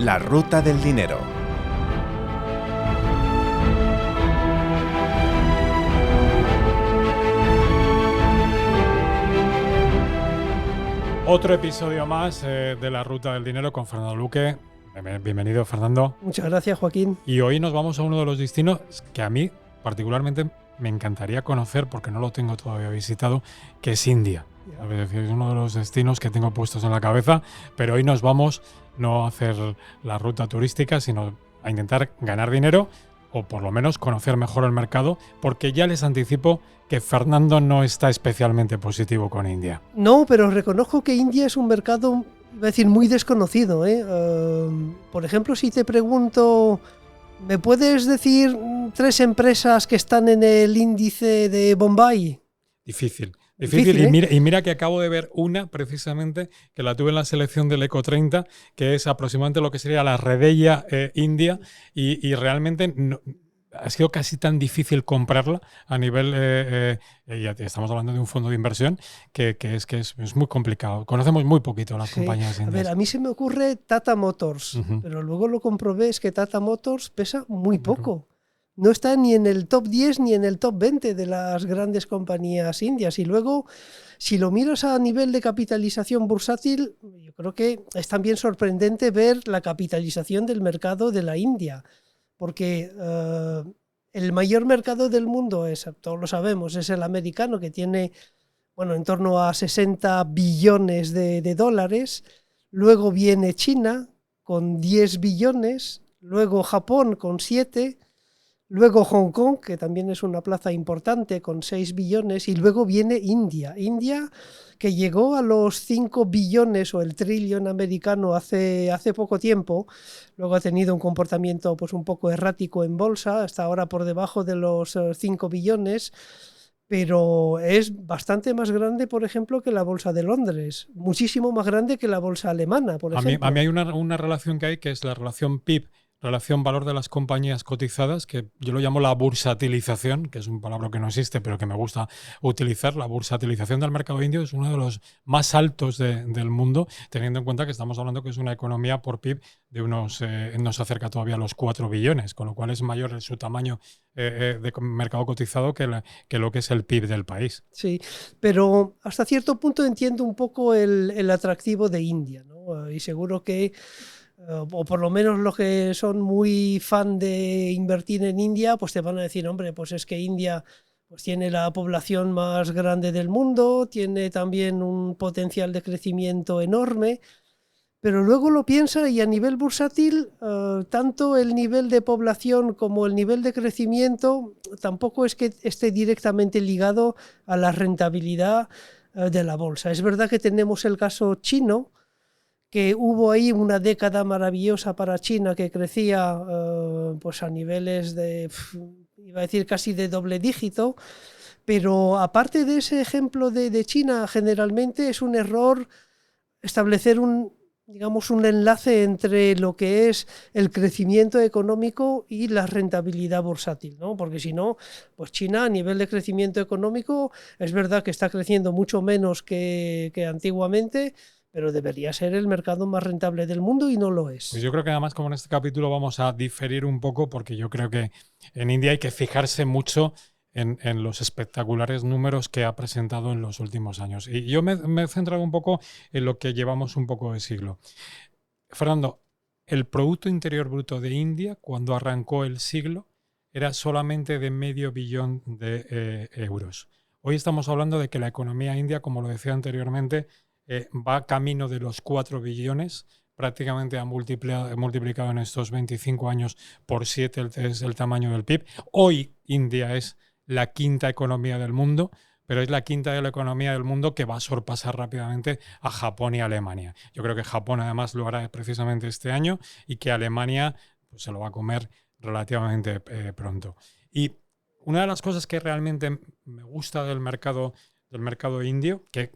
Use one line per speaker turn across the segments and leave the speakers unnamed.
La ruta del dinero.
Otro episodio más de La Ruta del Dinero con Fernando Luque. Bienvenido, Fernando.
Muchas gracias, Joaquín.
Y hoy nos vamos a uno de los destinos que a mí particularmente me encantaría conocer, porque no lo tengo todavía visitado, que es India. Es decir, es uno de los destinos que tengo puestos en la cabeza, pero hoy nos vamos no a hacer la ruta turística, sino a intentar ganar dinero o por lo menos conocer mejor el mercado, porque ya les anticipo que Fernando no está especialmente positivo con India.
No, pero reconozco que India es un mercado, iba a decir, muy desconocido. Por ejemplo, si te pregunto, ¿me puedes decir 3 empresas que están en el índice de Bombay?
Difícil.
Difícil,
Y mira que acabo de ver una, precisamente, que la tuve en la selección del Eco 30, que es aproximadamente lo que sería la Redeya India, y realmente no, ha sido casi tan difícil comprarla a nivel, ya estamos hablando de un fondo de inversión, que es muy complicado. Conocemos muy poquito las compañías indias.
A ver, a mí se me ocurre Tata Motors, pero luego lo comprobé, es que Tata Motors pesa muy poco. No está ni en el top 10 ni en el top 20 de las grandes compañías indias. Y luego, si lo miras a nivel de capitalización bursátil, yo creo que es también sorprendente ver la capitalización del mercado de la India. Porque el mayor mercado del mundo, todos lo sabemos, es el americano, que tiene en torno a 60 billones de dólares. Luego viene China con 10 billones, luego Japón con 7, luego Hong Kong, que también es una plaza importante, con 6 billones, y luego viene India. India, que llegó a los 5 billones o el trillón americano hace poco tiempo. Luego ha tenido un comportamiento pues un poco errático en bolsa, hasta ahora por debajo de los 5 billones, pero es bastante más grande, por ejemplo, que la bolsa de Londres, muchísimo más grande que la bolsa alemana, por ejemplo.
A mí hay una relación que es la relación PIB, relación valor de las compañías cotizadas, que yo lo llamo la bursatilización, que es un palabra que no existe, pero que me gusta utilizar. La bursatilización del mercado indio es uno de los más altos del mundo, teniendo en cuenta que estamos hablando que es una economía por PIB de unos, no se acerca todavía a los 4 billones, con lo cual es mayor su tamaño de mercado cotizado que lo que es el PIB del país.
Sí, pero hasta cierto punto entiendo un poco el atractivo de India, ¿no? Y seguro que o por lo menos los que son muy fan de invertir en India, pues te van a decir, hombre, pues es que India pues tiene la población más grande del mundo, tiene también un potencial de crecimiento enorme, pero luego lo piensa y a nivel bursátil, tanto el nivel de población como el nivel de crecimiento tampoco es que esté directamente ligado a la rentabilidad de la bolsa. Es verdad que tenemos el caso chino, que hubo ahí una década maravillosa para China, que crecía pues a niveles iba a decir casi de doble dígito, pero aparte de ese ejemplo de China, generalmente es un error establecer un enlace entre lo que es el crecimiento económico y la rentabilidad bursátil, ¿no? Porque si no, pues China a nivel de crecimiento económico es verdad que está creciendo mucho menos que antiguamente, pero debería ser el mercado más rentable del mundo y no lo es.
Pues yo creo que además, como en este capítulo vamos a diferir un poco, porque yo creo que en India hay que fijarse mucho en los espectaculares números que ha presentado en los últimos años. Y yo me he centrado un poco en lo que llevamos un poco de siglo. Fernando, el Producto Interior Bruto de India, cuando arrancó el siglo, era solamente de $500 millón de euros. Hoy estamos hablando de que la economía india, como lo decía anteriormente, va camino de los 4 billones, prácticamente ha multiplicado en estos 25 años por 7 el tamaño del PIB. Hoy India es la quinta economía del mundo, pero es la quinta de la economía del mundo que va a sorpasar rápidamente a Japón y Alemania. Yo creo que Japón además lo hará precisamente este año y que Alemania pues, se lo va a comer relativamente pronto. Y una de las cosas que realmente me gusta del mercado indio, que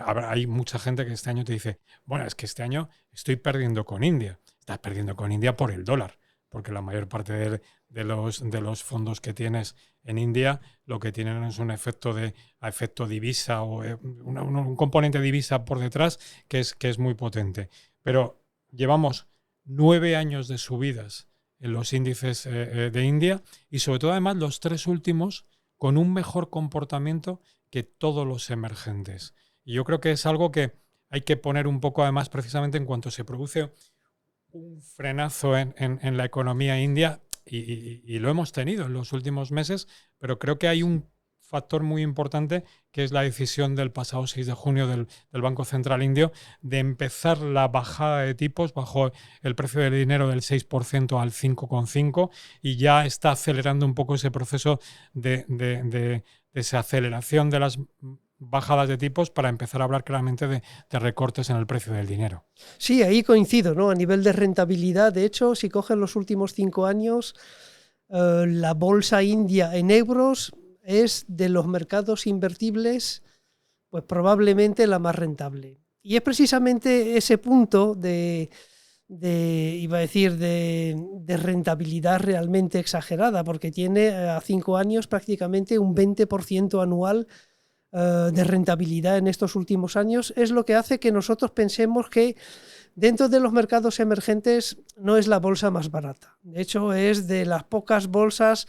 hay mucha gente que este año te dice, bueno, es que este año estoy perdiendo con India. Estás perdiendo con India por el dólar, porque la mayor parte de los fondos que tienes en India lo que tienen es un efecto divisa o un componente divisa por detrás que es muy potente. Pero llevamos 9 años de subidas en los índices de India y sobre todo además los 3 últimos con un mejor comportamiento que todos los emergentes. Y yo creo que es algo que hay que poner un poco además precisamente en cuanto se produce un frenazo en la economía india y lo hemos tenido en los últimos meses, pero creo que hay un factor muy importante que es la decisión del pasado 6 de junio del Banco Central Indio de empezar la bajada de tipos, bajó el precio del dinero del 6% al 5,5% y ya está acelerando un poco ese proceso de desaceleración de las bajadas de tipos para empezar a hablar claramente de recortes en el precio del dinero.
Sí, ahí coincido, ¿no? A nivel de rentabilidad, de hecho, si cogen los últimos 5 años, la bolsa india en euros es de los mercados invertibles, pues probablemente la más rentable. Y es precisamente ese punto iba a decir, de rentabilidad realmente exagerada, porque tiene a 5 años prácticamente un 20% anual de rentabilidad en estos últimos años, es lo que hace que nosotros pensemos que dentro de los mercados emergentes no es la bolsa más barata. De hecho, es de las pocas bolsas,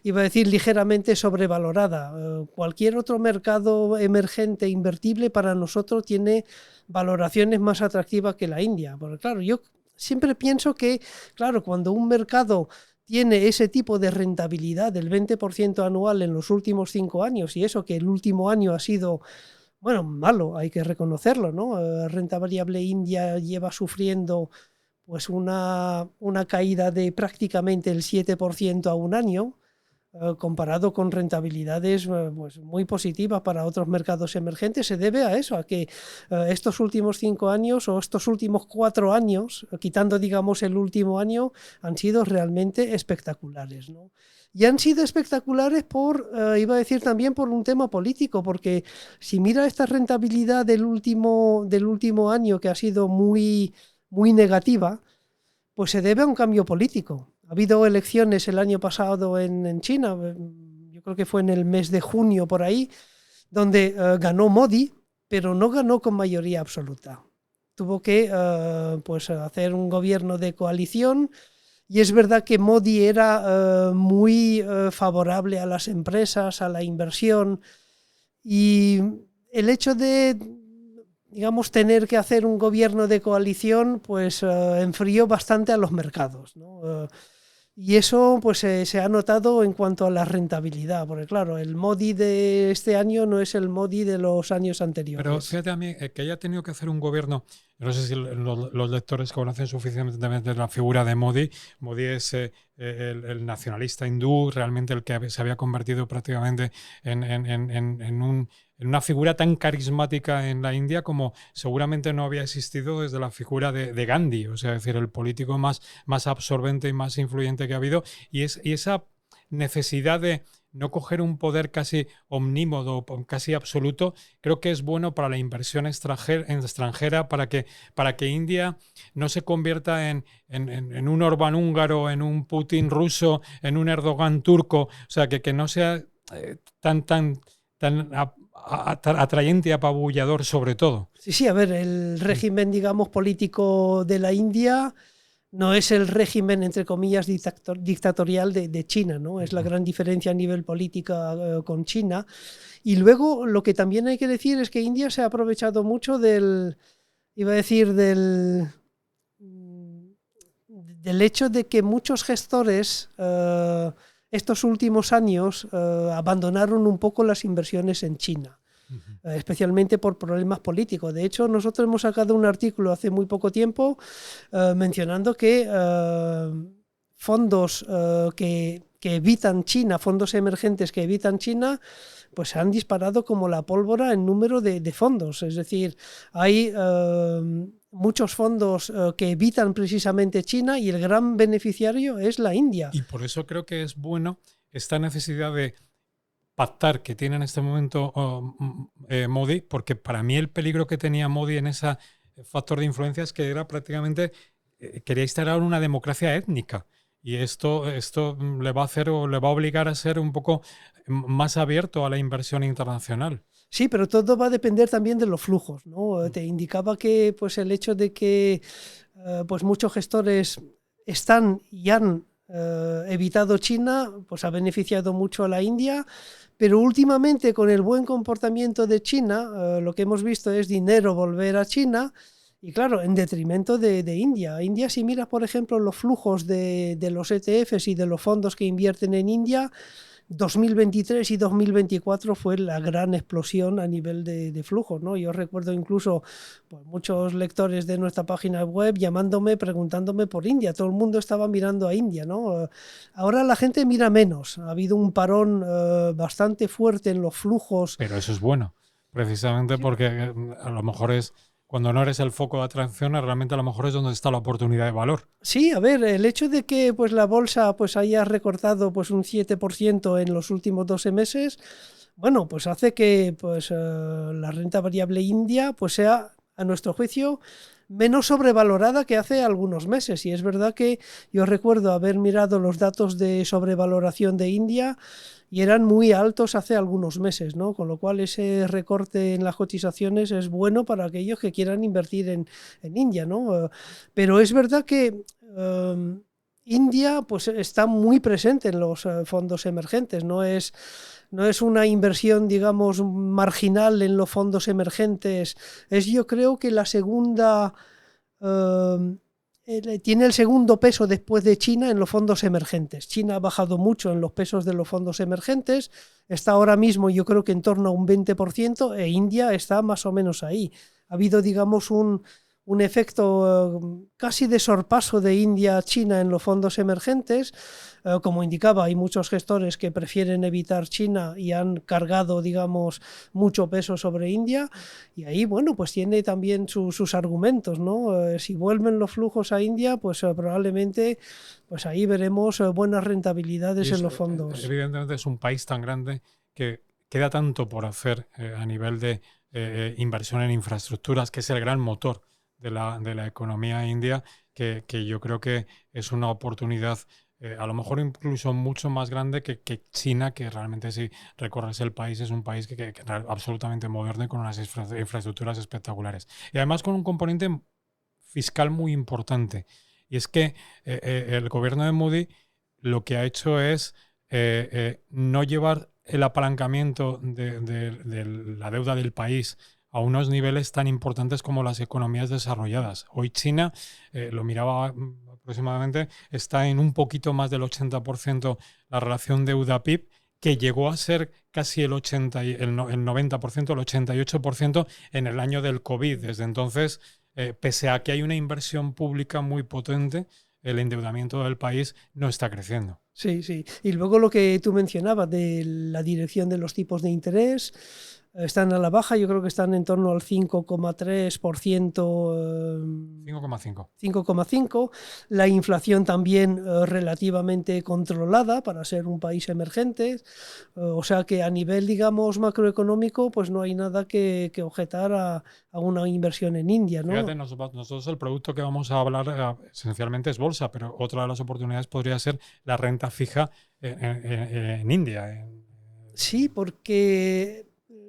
iba a decir, ligeramente sobrevalorada. Cualquier otro mercado emergente invertible para nosotros tiene valoraciones más atractivas que la India. Porque claro, yo siempre pienso que, claro, cuando un mercado tiene ese tipo de rentabilidad del 20% anual en los últimos 5 años, y eso que el último año ha sido, bueno, malo, hay que reconocerlo, ¿no? Renta variable India lleva sufriendo pues una caída de prácticamente el 7% a un año, comparado con rentabilidades pues muy positivas para otros mercados emergentes. Se debe a eso, a que estos últimos 5 años o estos últimos 4 años, quitando digamos el último año, han sido realmente espectaculares, ¿no? Y han sido espectaculares iba a decir también por un tema político, porque si mira esta rentabilidad del último año, que ha sido muy, muy negativa, pues se debe a un cambio político. Ha habido elecciones el año pasado en China, yo creo que fue en el mes de junio por ahí, donde ganó Modi, pero no ganó con mayoría absoluta. Tuvo que pues hacer un gobierno de coalición, y es verdad que Modi era muy favorable a las empresas, a la inversión, y el hecho de, digamos, tener que hacer un gobierno de coalición, pues enfrió bastante a los mercados, ¿no? Y eso pues se ha notado en cuanto a la rentabilidad, porque claro, el Modi de este año no es el Modi de los años anteriores.
Pero fíjate a mí que haya tenido que hacer un gobierno, no sé si los lectores conocen suficientemente la figura de Modi. Modi es el nacionalista hindú, realmente el que se había convertido prácticamente en una figura tan carismática en la India como seguramente no había existido desde la figura de Gandhi, o sea, es decir, el político más absorbente y más influyente que ha habido, y esa necesidad de no coger un poder casi omnímodo, casi absoluto, creo que es bueno para la inversión extranjera, para que India no se convierta en un Orbán húngaro, en un Putin ruso, en un Erdogan turco, o sea, que no sea tan atrayente y apabullador sobre todo.
Sí, a ver, el régimen, digamos, político de la India no es el régimen, entre comillas, dictatorial de China, ¿no? Es la gran diferencia a nivel política con China. Y luego lo que también hay que decir es que India se ha aprovechado mucho del hecho de que muchos gestores estos últimos años abandonaron un poco las inversiones en China. Especialmente por problemas políticos. De hecho, nosotros hemos sacado un artículo hace muy poco tiempo mencionando que fondos que evitan China, fondos emergentes que evitan China, pues se han disparado como la pólvora en número de fondos. Es decir, hay muchos fondos que evitan precisamente China y el gran beneficiario es la India.
Y por eso creo que es bueno esta necesidad de pactar que tiene en este momento Modi, porque para mí el peligro que tenía Modi en ese factor de influencia es que era prácticamente, quería instalar una democracia étnica. Y esto le va a hacer o le va a obligar a ser un poco más abierto a la inversión internacional.
Sí, pero todo va a depender también de los flujos, ¿no? Te indicaba que pues el hecho de que pues muchos gestores están y han evitado China, pues ha beneficiado mucho a la India, pero últimamente con el buen comportamiento de China, lo que hemos visto es dinero volver a China y claro, en detrimento de India. India, si miras por ejemplo los flujos de los ETFs y de los fondos que invierten en India, 2023 y 2024 fue la gran explosión a nivel de flujos, ¿no? Yo recuerdo incluso pues, muchos lectores de nuestra página web llamándome, preguntándome por India. Todo el mundo estaba mirando a India, ¿no? Ahora la gente mira menos. Ha habido un parón bastante fuerte en los flujos.
Pero eso es bueno, precisamente
Sí.
porque a lo mejor es cuando no eres el foco de atracción, realmente a lo mejor es donde está la oportunidad de valor.
Sí, a ver, el hecho de que pues, la bolsa pues, haya recortado pues, un 7% en los últimos 12 meses, bueno, pues hace que pues, la renta variable india pues, sea, a nuestro juicio, menos sobrevalorada que hace algunos meses. Y es verdad que yo recuerdo haber mirado los datos de sobrevaloración de India y eran muy altos hace algunos meses, ¿no? Con lo cual ese recorte en las cotizaciones es bueno para aquellos que quieran invertir en India, ¿no? Pero es verdad que India pues, está muy presente en los fondos emergentes, no es una inversión, digamos, marginal en los fondos emergentes, es yo creo que la segunda, tiene el segundo peso después de China en los fondos emergentes. China ha bajado mucho en los pesos de los fondos emergentes, está ahora mismo yo creo que en torno a un 20% e India está más o menos ahí. Ha habido, digamos, un efecto casi de sorpaso de India a China en los fondos emergentes. Como indicaba, hay muchos gestores que prefieren evitar China y han cargado, digamos, mucho peso sobre India. Y ahí, bueno, pues tiene también sus argumentos, ¿no? Si vuelven los flujos a India, pues probablemente pues ahí veremos buenas rentabilidades en los fondos.
Evidentemente es un país tan grande que queda tanto por hacer a nivel de inversión en infraestructuras, que es el gran motor de la economía india, que yo creo que es una oportunidad a lo mejor incluso mucho más grande que China, que realmente si recorres el país es un país que es absolutamente moderno y con unas infraestructuras espectaculares. Y además con un componente fiscal muy importante. Y es que el gobierno de Modi lo que ha hecho es no llevar el apalancamiento de la deuda del país a unos niveles tan importantes como las economías desarrolladas. Hoy China, lo miraba aproximadamente, está en un poquito más del 80% la relación deuda-PIB, que llegó a ser casi el 90%, el 88% en el año del COVID. Desde entonces, pese a que hay una inversión pública muy potente, el endeudamiento del país no está creciendo.
Sí, sí. Y luego lo que tú mencionabas de la dirección de los tipos de interés, están a la baja, yo creo que están en torno al 5,3%.
5,5.
5,5. La inflación también relativamente controlada para ser un país emergente. O sea que a nivel, digamos, macroeconómico, pues no hay nada que objetar a una inversión en India, ¿no?
Fíjate, nosotros el producto que vamos a hablar esencialmente es bolsa, pero otra de las oportunidades podría ser la renta fija en India.
Sí, porque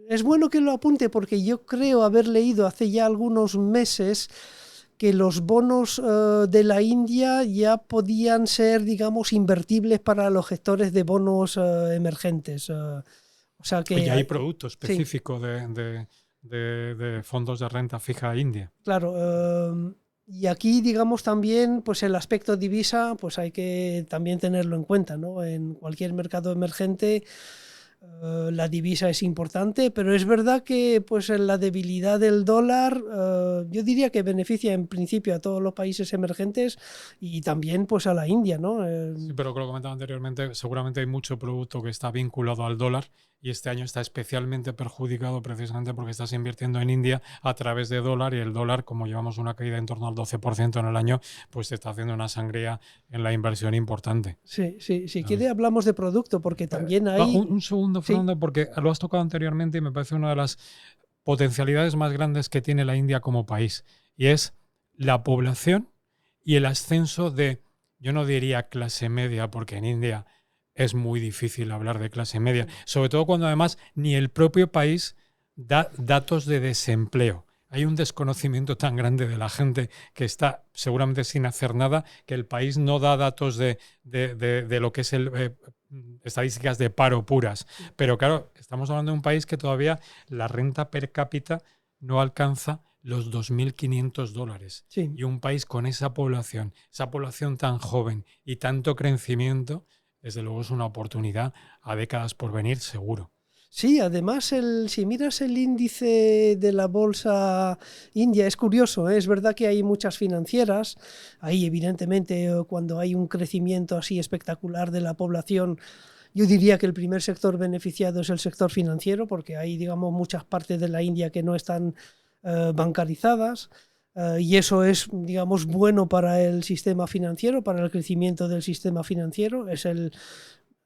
es bueno que lo apunte, porque yo creo haber leído hace ya algunos meses que los bonos de la India ya podían ser, digamos, invertibles para los gestores de bonos emergentes. O sea que
Y hay producto específico
sí.
de fondos de renta fija India.
Claro. Y aquí, digamos, también, pues el aspecto divisa, pues hay que también tenerlo en cuenta, ¿no? En cualquier mercado emergente, la divisa es importante, pero es verdad que pues la debilidad del dólar yo diría que beneficia en principio a todos los países emergentes y también pues a la India, ¿no?
Sí, pero como lo comentaba anteriormente, seguramente hay mucho producto que está vinculado al dólar y este año está especialmente perjudicado precisamente porque estás invirtiendo en India a través de dólar y el dólar, como llevamos una caída en torno al 12% en el año, pues te está haciendo una sangría en la inversión importante.
Sí, sí, si quiere hablamos de producto porque también hay...
Un segundo, Fernando,
Sí.
porque lo has tocado anteriormente y me parece una de las potencialidades más grandes que tiene la India como país y es la población y el ascenso de, yo no diría clase media, porque en India es muy difícil hablar de clase media, sobre todo cuando además ni el propio país da datos de desempleo. hay un desconocimiento tan grande de la gente que está seguramente sin hacer nada, que el país no da datos de lo que es estadísticas de paro puras. Pero claro, estamos hablando de un país que todavía la renta per cápita no alcanza los $2.500.
Sí.
Y un país con esa población tan joven y tanto crecimiento, desde luego es una oportunidad a décadas por venir, seguro.
Sí, además, si miras el índice de la bolsa india, es curioso, ¿eh? Es verdad que hay muchas financieras, ahí evidentemente cuando hay un crecimiento así espectacular de la población, yo diría que el primer sector beneficiado es el sector financiero, porque hay, digamos, muchas partes de la India que no están bancarizadas, y eso es, digamos, bueno para el sistema financiero, para el crecimiento del sistema financiero.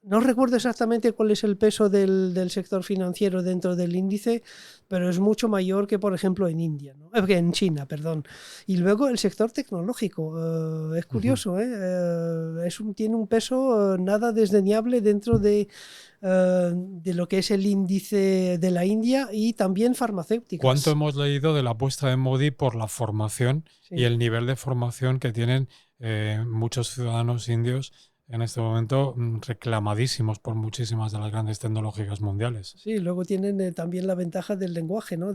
No recuerdo exactamente cuál es el peso del sector financiero dentro del índice, pero es mucho mayor que, por ejemplo, en India, ¿no? En China, perdón. Y luego el sector tecnológico. Es curioso, tiene un peso nada desdeñable dentro de lo que es el índice de la India, y también farmacéuticas.
¿Cuánto hemos leído de la apuesta de Modi por la formación y el nivel de formación que tienen muchos ciudadanos indios en este momento, reclamadísimos por muchísimas de las grandes tecnológicas mundiales?
Sí, luego tienen también la ventaja del lenguaje, ¿no?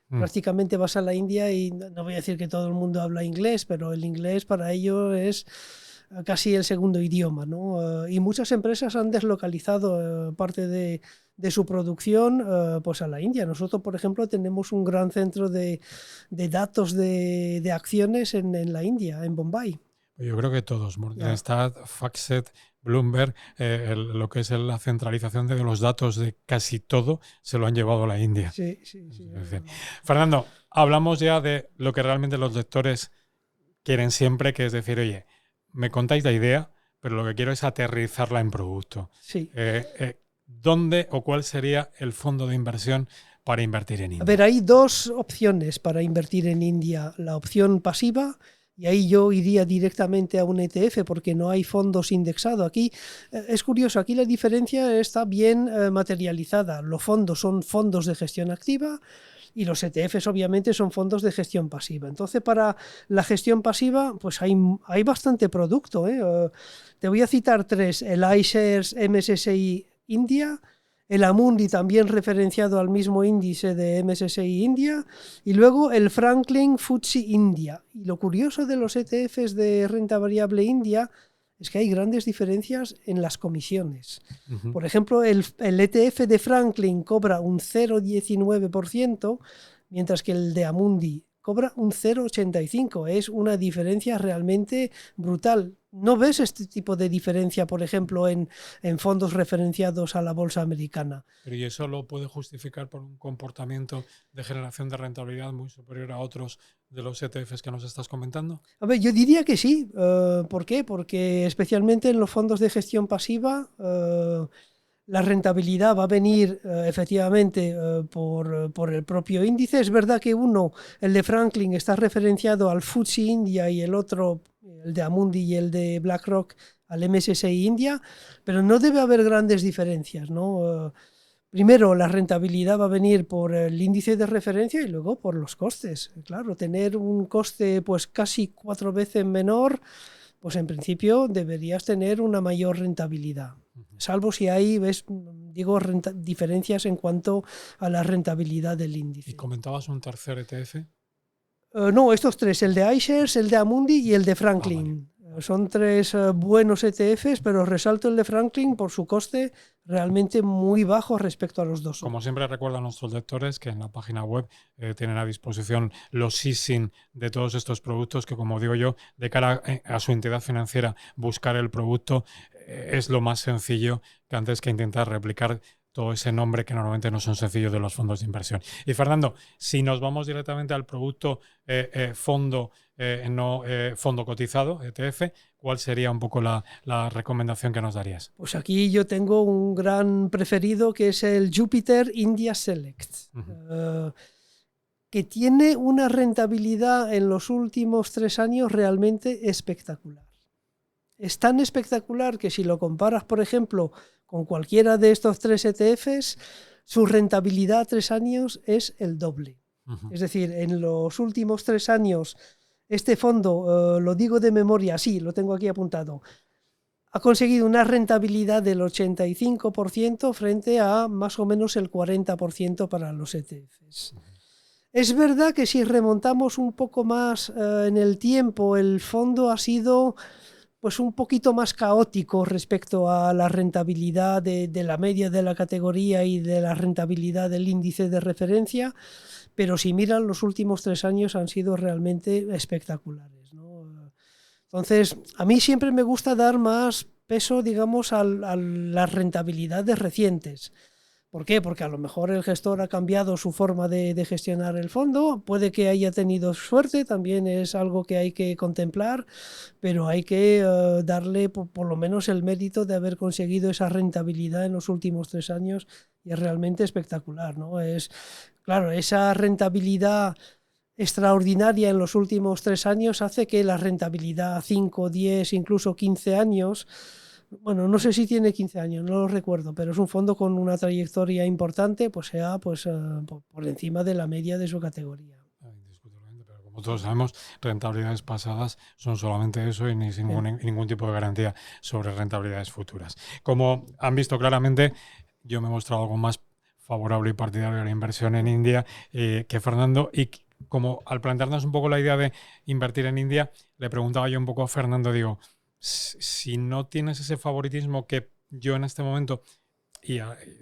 Prácticamente vas a la India y no voy a decir que todo el mundo habla inglés, pero el inglés para ellos es casi el segundo idioma, ¿no? Y muchas empresas han deslocalizado parte de su producción pues a la India. Nosotros, por ejemplo, tenemos un gran centro de datos de acciones en la India, en Bombay.
Yo creo que todos, Morgan Stanley, FactSet, Bloomberg, lo que es la centralización de los datos de casi todo, se lo han llevado a la India.
Sí.
Fernando, hablamos ya de lo que realmente los lectores quieren siempre, que es decir, oye, me contáis la idea, pero lo que quiero es aterrizarla en producto.
Sí.
¿Dónde o cuál sería el fondo de inversión para invertir en India?
A ver, hay dos opciones para invertir en India. La opción pasiva, y ahí yo iría directamente a un ETF porque no hay fondos indexados. Aquí es curioso, aquí la diferencia está bien materializada. Los fondos son fondos de gestión activa y los ETFs obviamente son fondos de gestión pasiva. Entonces, para la gestión pasiva pues hay bastante producto, ¿eh? Te voy a citar tres: el iShares MSCI India, el Amundi, también referenciado al mismo índice de MSCI India, y luego el Franklin FTSE India. Y lo curioso de los ETFs de renta variable India es que hay grandes diferencias en las comisiones. Por ejemplo, el ETF de Franklin cobra un 0,19%, mientras que el de Amundi cobra un 0,85%. Es una diferencia realmente brutal. ¿No ves este tipo de diferencia, por ejemplo, en fondos referenciados a la bolsa americana?
Pero ¿y eso lo puede justificar por un comportamiento de generación de rentabilidad muy superior a otros de los ETFs que nos estás comentando?
A ver, yo diría que sí. ¿Por qué? Porque especialmente en los fondos de gestión pasiva la rentabilidad va a venir efectivamente por el propio índice. Es verdad que el de Franklin, está referenciado al FTSE India y el otro, el de Amundi y el de BlackRock, al MSCI India, pero no debe haber grandes diferencias, ¿no? Primero, la rentabilidad va a venir por el índice de referencia y luego por los costes. Claro, tener un coste pues casi 4 veces menor, pues en principio deberías tener una mayor rentabilidad. Salvo si hay, diferencias en cuanto a la rentabilidad del índice.
¿Y comentabas un tercer ETF?
No, estos tres: el de iShares, el de Amundi y el de Franklin. Vale. Son tres buenos ETFs, pero resalto el de Franklin por su coste realmente muy bajo respecto a los dos.
Como siempre, recuerdo a nuestros lectores que en la página web tienen a disposición los SISIN de todos estos productos, que, como digo yo, de cara a su entidad financiera, buscar el producto es lo más sencillo, que antes que intentar replicar todo ese nombre que normalmente no son sencillos de los fondos de inversión. Y Fernando, si nos vamos directamente al producto fondo cotizado, ETF, ¿cuál sería un poco la recomendación que nos darías?
Pues aquí yo tengo un gran preferido, que es el Jupiter India Select, que tiene una rentabilidad en los últimos 3 años realmente espectacular. Es tan espectacular que si lo comparas, por ejemplo, con cualquiera de estos 3 ETFs, su rentabilidad a 3 años es el doble. Es decir, en los últimos 3 años, este fondo, lo digo de memoria, sí, lo tengo aquí apuntado, ha conseguido una rentabilidad del 85% frente a más o menos el 40% para los ETFs. Es verdad que si remontamos un poco más en el tiempo, el fondo ha sido pues un poquito más caótico respecto a la rentabilidad de la media de la categoría y de la rentabilidad del índice de referencia, pero si miran los últimos 3 años han sido realmente espectaculares, ¿no? Entonces, a mí siempre me gusta dar más peso, digamos, a las rentabilidades recientes. ¿Por qué? Porque a lo mejor el gestor ha cambiado su forma de gestionar el fondo, puede que haya tenido suerte, también es algo que hay que contemplar, pero hay que darle por lo menos el mérito de haber conseguido esa rentabilidad en los últimos 3 años y es realmente espectacular, ¿no? Claro, esa rentabilidad extraordinaria en los últimos 3 años hace que la rentabilidad a 5, 10, incluso 15 años, bueno, no sé si tiene 15 años, no lo recuerdo, pero es un fondo con una trayectoria importante, pues sea pues, por encima de la media de su categoría.
Indiscutiblemente, pero como todos sabemos, rentabilidades pasadas son solamente eso y ningún tipo de garantía sobre rentabilidades futuras. Como han visto claramente, yo me he mostrado algo más favorable y partidario a la inversión en India que Fernando, y como al plantearnos un poco la idea de invertir en India, le preguntaba yo un poco a Fernando, digo, si no tienes ese favoritismo que yo en este momento, y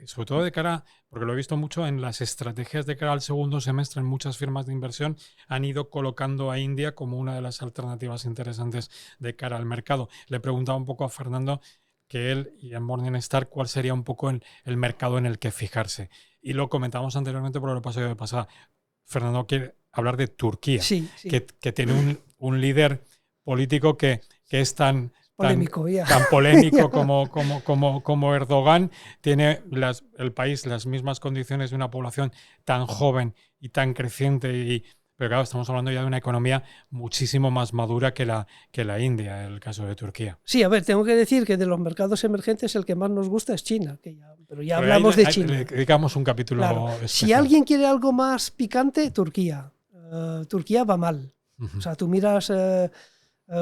sobre todo de cara, porque lo he visto mucho en las estrategias de cara al segundo semestre, en muchas firmas de inversión han ido colocando a India como una de las alternativas interesantes de cara al mercado. Le preguntaba un poco a Fernando que él y en Morningstar cuál sería un poco el mercado en el que fijarse. Y lo comentamos anteriormente, pero lo pasé de pasada. Fernando quiere hablar de Turquía,
sí.
Que tiene un líder político que es tan
polémico
como Erdogan, tiene el país las mismas condiciones de una población tan joven y tan creciente, pero claro, estamos hablando ya de una economía muchísimo más madura que la India, en el caso de Turquía.
Sí, a ver, tengo que decir que de los mercados emergentes el que más nos gusta es China, pero ya hablamos de China.
Le dedicamos un capítulo especial.
Si alguien quiere algo más picante, Turquía. Turquía va mal. O sea, tú miras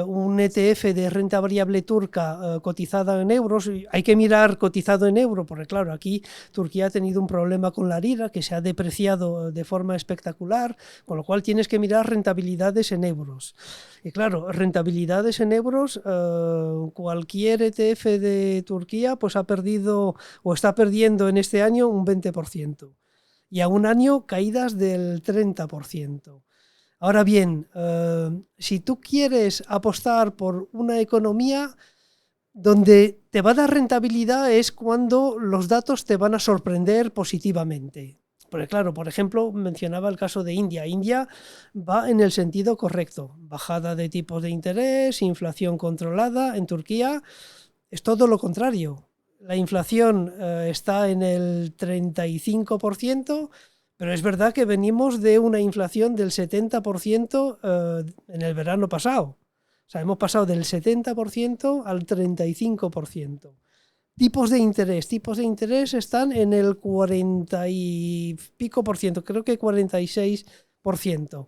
un ETF de renta variable turca cotizada en euros, hay que mirar cotizado en euro, porque claro, aquí Turquía ha tenido un problema con la lira que se ha depreciado de forma espectacular, con lo cual tienes que mirar rentabilidades en euros. Y claro, rentabilidades en euros, cualquier ETF de Turquía pues ha perdido o está perdiendo en este año un 20%. Y a un año caídas del 30%. Ahora bien, si tú quieres apostar por una economía donde te va a dar rentabilidad es cuando los datos te van a sorprender positivamente. Porque claro, por ejemplo, mencionaba el caso de India. India va en el sentido correcto. Bajada de tipos de interés, inflación controlada. En Turquía es todo lo contrario. La inflación está en el 35%, pero es verdad que venimos de una inflación del 70% en el verano pasado. O sea, hemos pasado del 70% al 35%. Tipos de interés están en el 40 y pico por ciento, creo que 46%.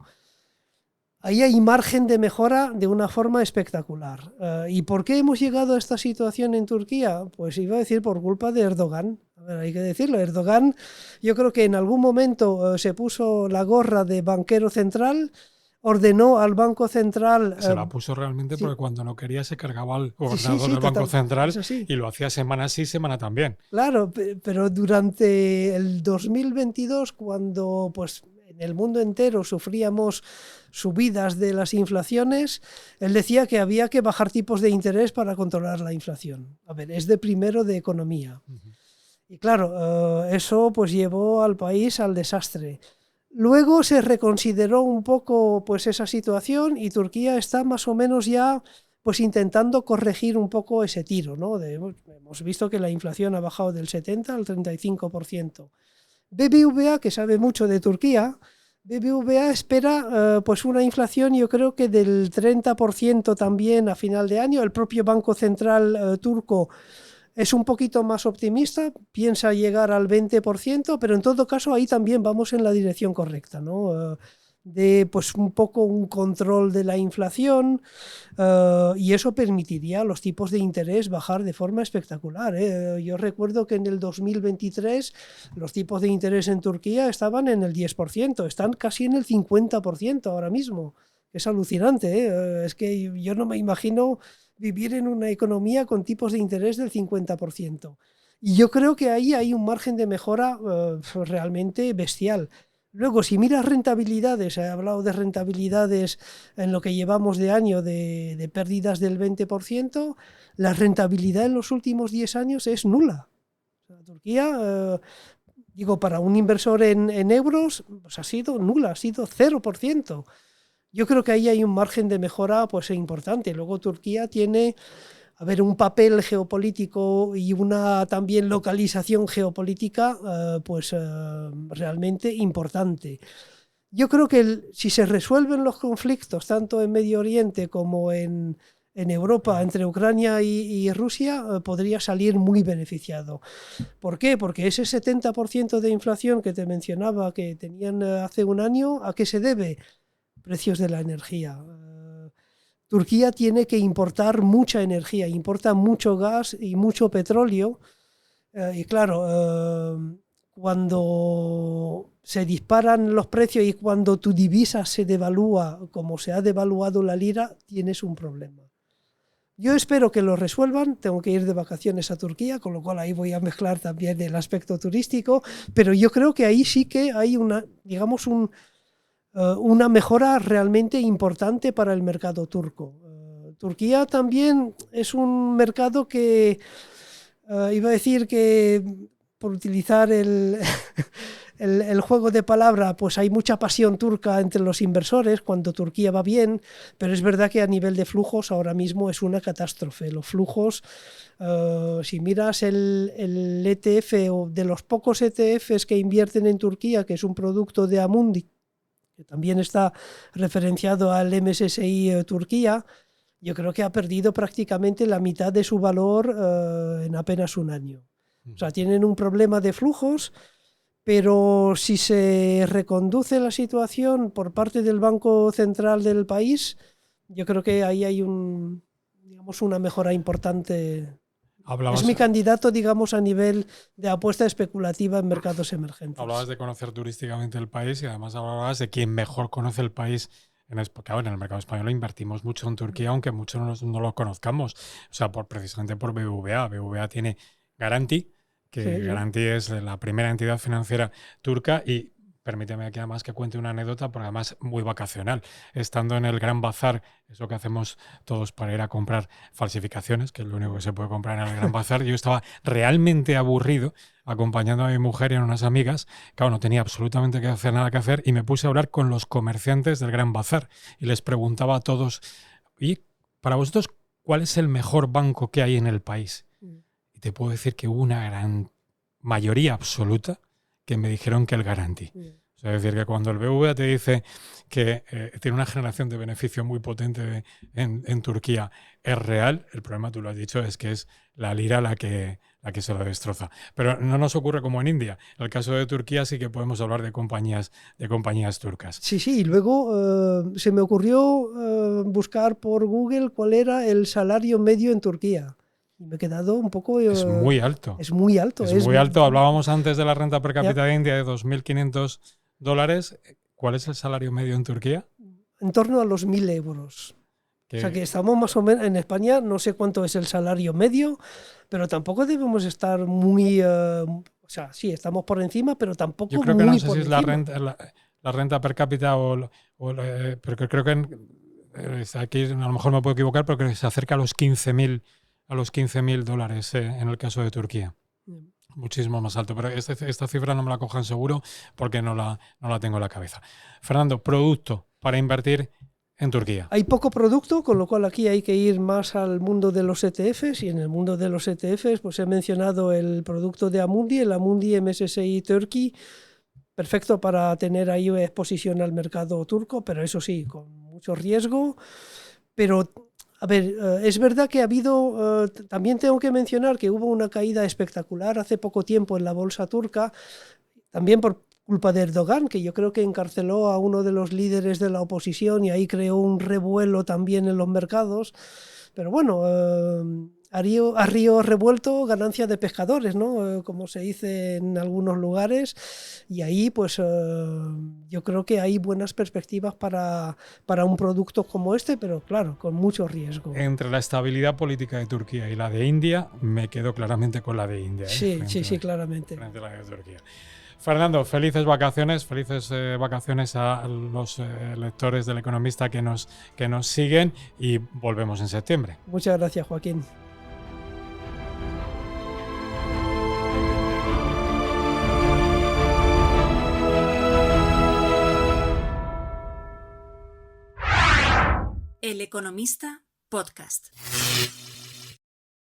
Ahí hay margen de mejora de una forma espectacular. ¿Y por qué hemos llegado a esta situación en Turquía? Pues iba a decir por culpa de Erdogan. A ver, hay que decirlo, Erdogan yo creo que en algún momento se puso la gorra de banquero central, ordenó al Banco Central...
Se la puso realmente porque cuando no quería se cargaba al gobernador del
total,
Banco Central y lo hacía semana sí, semana también.
Claro, pero durante el 2022, cuando pues en el mundo entero sufríamos subidas de las inflaciones, él decía que había que bajar tipos de interés para controlar la inflación. A ver, es de primero de economía. Y claro, eso pues llevó al país al desastre. Luego se reconsideró un poco pues esa situación y Turquía está más o menos ya pues intentando corregir un poco ese tiro, ¿no? Hemos visto que la inflación ha bajado del 70 al 35%. BBVA, que sabe mucho de Turquía, BBVA espera pues una inflación yo creo que del 30% también a final de año. El propio Banco Central turco es un poquito más optimista, piensa llegar al 20%, pero en todo caso ahí también vamos en la dirección correcta, ¿no? De pues un poco un control de la inflación, y eso permitiría a los tipos de interés bajar de forma espectacular, ¿eh? Yo recuerdo que en el 2023 los tipos de interés en Turquía estaban en el 10%, están casi en el 50% ahora mismo. Es alucinante, ¿eh? Es que yo no me imagino vivir en una economía con tipos de interés del 50%. Y yo creo que ahí hay un margen de mejora realmente bestial. Luego, si miras rentabilidades, he hablado de rentabilidades en lo que llevamos de año de pérdidas del 20%, la rentabilidad en los últimos 10 años es nula. O sea, Turquía, digo, para un inversor en euros, pues ha sido nula, ha sido 0%. Yo creo que ahí hay un margen de mejora pues, importante. Luego Turquía tiene un papel geopolítico y una también localización geopolítica realmente importante. Yo creo que si se resuelven los conflictos tanto en Medio Oriente como en Europa, entre Ucrania y Rusia, podría salir muy beneficiado. ¿Por qué? Porque ese 70% de inflación que te mencionaba que tenían hace un año, ¿a qué se debe? Precios de la energía. Turquía tiene que importar mucha energía, importa mucho gas y mucho petróleo. Y claro, cuando se disparan los precios y cuando tu divisa se devalúa, como se ha devaluado la lira, tienes un problema. Yo espero que lo resuelvan, tengo que ir de vacaciones a Turquía, con lo cual ahí voy a mezclar también el aspecto turístico, pero yo creo que ahí sí que hay una mejora realmente importante para el mercado turco. Turquía también es un mercado que, iba a decir que, por utilizar el juego de palabra, pues hay mucha pasión turca entre los inversores cuando Turquía va bien, pero es verdad que a nivel de flujos ahora mismo es una catástrofe. Los flujos, si miras el ETF o de los pocos ETFs que invierten en Turquía, que es un producto de Amundi, que también está referenciado al MSCI Turquía, yo creo que ha perdido prácticamente la mitad de su valor en apenas un año. O sea, tienen un problema de flujos, pero si se reconduce la situación por parte del Banco Central del país, yo creo que ahí hay una mejora importante. Es mi candidato, digamos, a nivel de apuesta especulativa en mercados emergentes.
Hablabas de conocer turísticamente el país y además hablabas de quien mejor conoce el país. Porque en el mercado español invertimos mucho en Turquía, aunque muchos no lo conozcamos. O sea, precisamente por BBVA. BBVA tiene Garanti, que
Sí.
Garanti es la primera entidad financiera turca y permíteme aquí además que cuente una anécdota, porque además muy vacacional. Estando en el Gran Bazar, eso que hacemos todos para ir a comprar falsificaciones, que es lo único que se puede comprar en el Gran Bazar, yo estaba realmente aburrido acompañando a mi mujer y a unas amigas. Claro, no tenía absolutamente nada que hacer y me puse a hablar con los comerciantes del Gran Bazar y les preguntaba a todos, oye, para vosotros, ¿cuál es el mejor banco que hay en el país? Y te puedo decir que hubo una gran mayoría absoluta que me dijeron que el Garanti. O sea, es decir, que cuando el BBVA te dice que tiene una generación de beneficio muy potente en Turquía, es real, el problema, tú lo has dicho, es que es la lira la que se lo destroza. Pero no nos ocurre como en India. En el caso de Turquía sí que podemos hablar de compañías turcas.
Sí, y luego se me ocurrió buscar por Google cuál era el salario medio en Turquía. Y me he quedado un poco...
es muy alto.
Es muy alto.
Es muy alto. Hablábamos antes de la renta per cápita de India de $2.500. ¿Cuál es el salario medio en Turquía?
En torno a los 1.000 euros. O sea que estamos más o menos en España, no sé cuánto es el salario medio, pero tampoco debemos estar muy... o sea, sí, estamos por encima, pero tampoco
yo creo
muy
que no sé
por
si es
encima.
la renta per cápita pero creo que aquí a lo mejor me puedo equivocar, pero creo que se acerca a los $15.000 en el caso de Turquía. Muchísimo más alto, pero esta cifra no me la cojan seguro porque no la tengo en la cabeza. Fernando, producto para invertir en Turquía.
Hay poco producto, con lo cual aquí hay que ir más al mundo de los ETFs, y en el mundo de los ETFs pues he mencionado el producto de Amundi, el Amundi MSCI Turkey, perfecto para tener ahí exposición al mercado turco, pero eso sí, con mucho riesgo. Pero A ver, es verdad que ha habido, también tengo que mencionar que hubo una caída espectacular hace poco tiempo en la bolsa turca, también por culpa de Erdogan, que yo creo que encarceló a uno de los líderes de la oposición y ahí creó un revuelo también en los mercados. Pero bueno, a río revuelto, ganancia de pescadores, ¿no? Como se dice en algunos lugares. Y ahí, pues, yo creo que hay buenas perspectivas para un producto como este, pero claro, con mucho riesgo.
Entre la estabilidad política de Turquía y la de India, me quedo claramente con la de India.
Sí, claramente.
Frente a la de Turquía. Fernando, felices vacaciones a los lectores del Economista que nos siguen y volvemos en septiembre.
Muchas gracias, Joaquín.
El Economista Podcast.